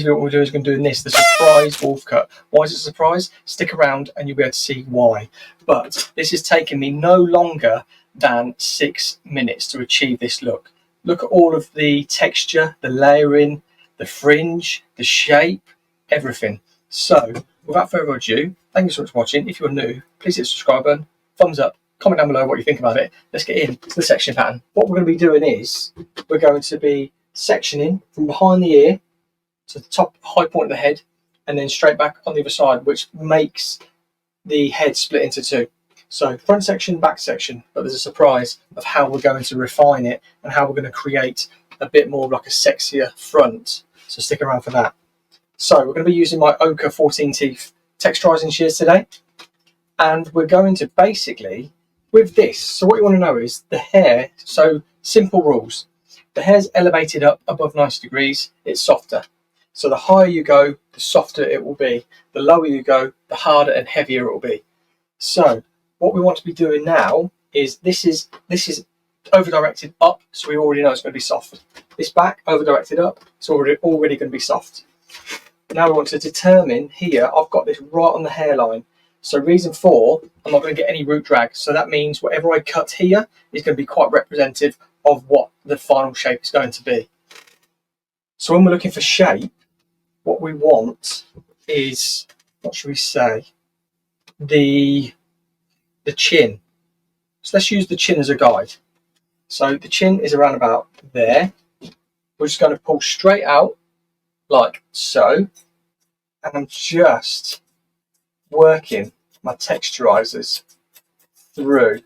What we're doing is going to do this, the surprise wolf cut. Why is it a surprise? Stick around and you'll be able to see why. But this is taking me no longer than 6 minutes to achieve this look. Look at all of the texture, the layering, the fringe, the shape, everything. So without further ado, thank you so much for watching. If you're new, please hit the subscribe button, thumbs up, comment down below what you think about it. Let's get into the section pattern. What we're going to be doing is we're going to be sectioning from behind the ear to the top high point of the head and then straight back on the other side, which makes the head split into two. So front section, back section, but there's a surprise of how we're going to refine it and how we're going to create a bit more like a sexier front. So stick around for that. So we're going to be using my Ochre 14 teeth texturizing shears today, and we're going to basically with this. So what you want to know is the hair. So simple rules: the hair's elevated up above 90 degrees, it's softer. So the higher you go, the softer it will be. The lower you go, the harder and heavier it will be. So what we want to be doing now is this is over directed up, so we already know it's going to be soft. This back over directed up, it's already going to be soft. Now we want to determine here. I've got this right on the hairline. So reason 4, I'm not going to get any root drag. So that means whatever I cut here is going to be quite representative of what the final shape is going to be. So when we're looking for shape, what we want is, what should we say, the chin. So let's use the chin as a guide. So the chin is around about there. We're just going to pull straight out like so, and I'm just working my texturizers through.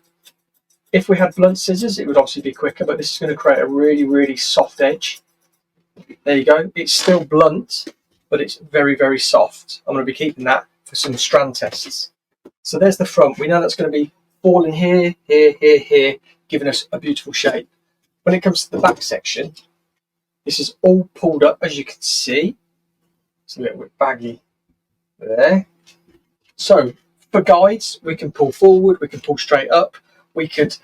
If we had blunt scissors, it would obviously be quicker, but this is going to create a really soft edge. There you go. It's still blunt, but it's very soft. I'm going to be keeping that for some strand tests. So there's the front. We know that's going to be falling here, giving us a beautiful shape. When it comes to the back section, this is all pulled up, as you can see. It's a little bit baggy there. So for guides, we can pull forward, we can pull straight up. We could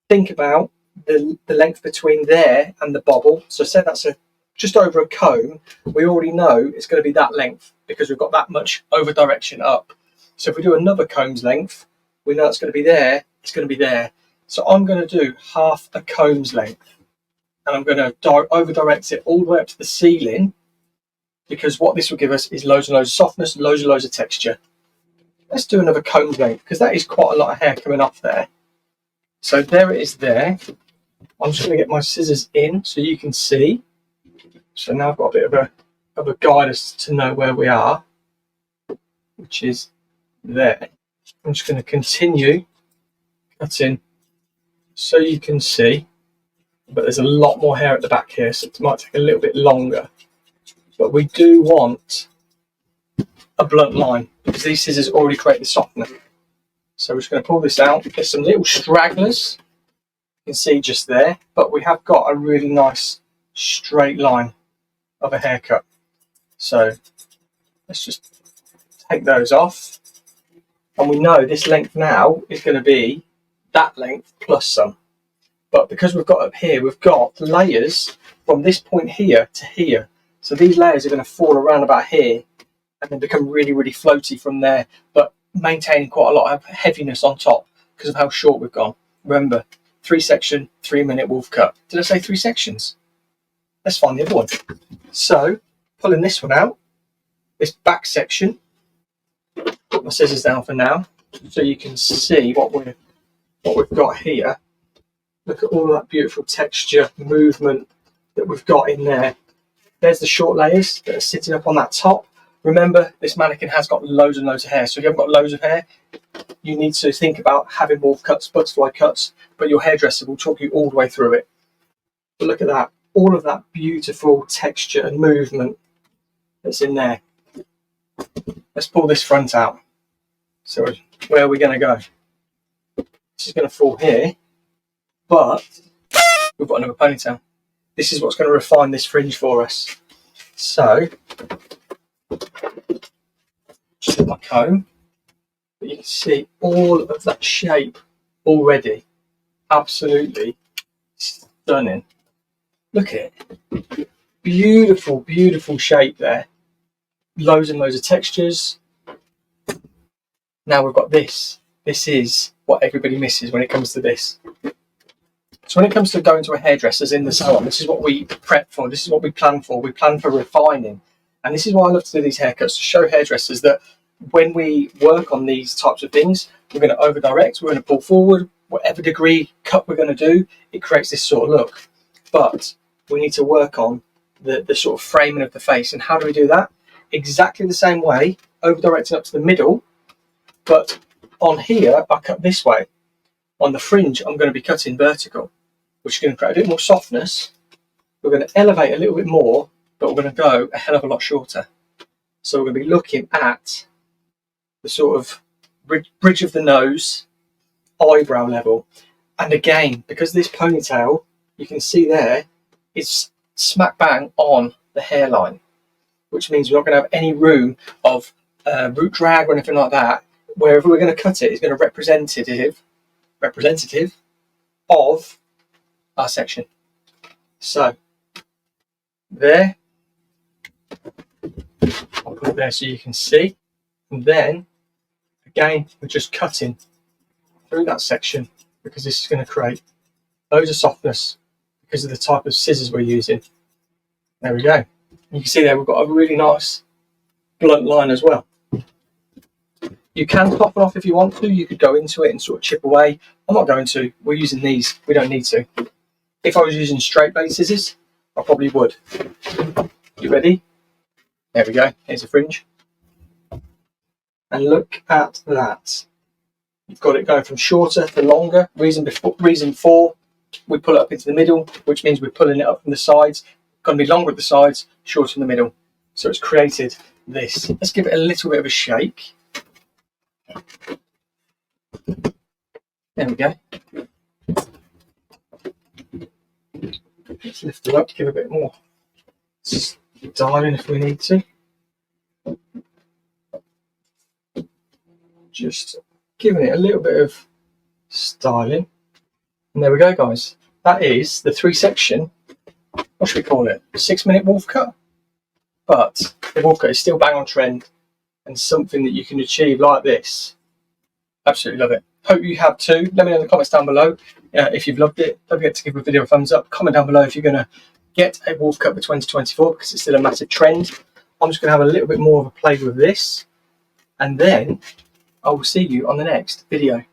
think about the length between there and the bobble. So say that's just over a comb, we already know it's going to be that length because we've got that much over direction up. So if we do another comb's length, we know it's going to be there, it's going to be there. So I'm going to do half a comb's length, and I'm going to over direct it all the way up to the ceiling, because what this will give us is loads and loads of softness, loads and loads of texture. Let's do another comb's length because that is quite a lot of hair coming off there. So there it is there. I'm just going to get my scissors in so you can see. So now I've got a bit of a guide as to know where we are, which is there. I'm just going to continue cutting so you can see, but there's a lot more hair at the back here, so it might take a little bit longer. But we do want a blunt line because these scissors already create the softness. So we're just going to pull this out. There's some little stragglers you can see just there, but we have got a really nice straight line of a haircut. So let's just take those off, and we know this length now is going to be that length plus some. But because we've got up here, we've got layers from this point here to here. So these layers are going to fall around about here and then become really floaty from there, but maintaining quite a lot of heaviness on top because of how short we've gone. Remember, 3 section, 3 minute wolf cut. Did I say 3 sections? Let's find the other one. So pulling this one out, this back section, put my scissors down for now so you can see what we've got here. Look at all that beautiful texture, movement that we've got in there. There's the short layers that are sitting up on that top. Remember, this mannequin has got loads and loads of hair. So if you haven't got loads of hair, you need to think about having wolf cuts, butterfly cuts, but your hairdresser will talk you all the way through it. But look at that, all of that beautiful texture and movement that's in there. Let's pull this front out. So where are we going to go? This is going to fall here, but we've got another ponytail. This is what's going to refine this fringe for us. So just with my comb, but you can see all of that shape already. Absolutely stunning. Look at it. Beautiful, beautiful shape there. Loads and loads of textures. Now we've got this. This is what everybody misses when it comes to this. So when it comes to going to a hairdresser's in the salon, this is what we prep for. This is what we plan for. We plan for refining. And this is why I love to do these haircuts, to show hairdressers that when we work on these types of things, we're going to over direct, we're going to pull forward, whatever degree cut we're going to do, it creates this sort of look. But we need to work on the sort of framing of the face. And how do we do that? Exactly the same way, over directing up to the middle, but on here I cut this way. On the fringe I'm going to be cutting vertical, which is going to create a bit more softness. We're going to elevate a little bit more, but we're going to go a hell of a lot shorter. So we're going to be looking at the sort of bridge of the nose, eyebrow level. And again, because this ponytail, you can see there, it's smack bang on the hairline, which means we're not going to have any room of root drag or anything like that. Wherever we're going to cut it is going to be representative of our section. So there, I'll put it there so you can see. And then again, we're just cutting through that section because this is going to create loads of softness because of the type of scissors we're using. There we go. You can see there we've got a really nice blunt line as well. You can soften off if you want to. You could go into it and sort of chip away. I'm not going to. We're using these. We don't need to. If I was using straight blade scissors, I probably would. You ready? There we go. Here's a fringe. And look at that. You've got it going from shorter to longer. Reason for, we pull it up into the middle, which means we're pulling it up from the sides. Going to be longer at the sides, shorter in the middle. So it's created this. Let's give it a little bit of a shake. There we go. Let's lift it up, give it a bit more styling if we need to. Just giving it a little bit of styling. And there we go, guys. That is the 3-section, what should we call it? 6-minute wolf cut. But the wolf cut is still bang on trend and something that you can achieve like this. Absolutely love it. Hope you have too. Let me know in the comments down below if you've loved it. Don't forget to give the video a thumbs up. Comment down below if you're going to get a wolf cut for 2024 because it's still a massive trend. I'm just going to have a little bit more of a play with this, and then I will see you on the next video.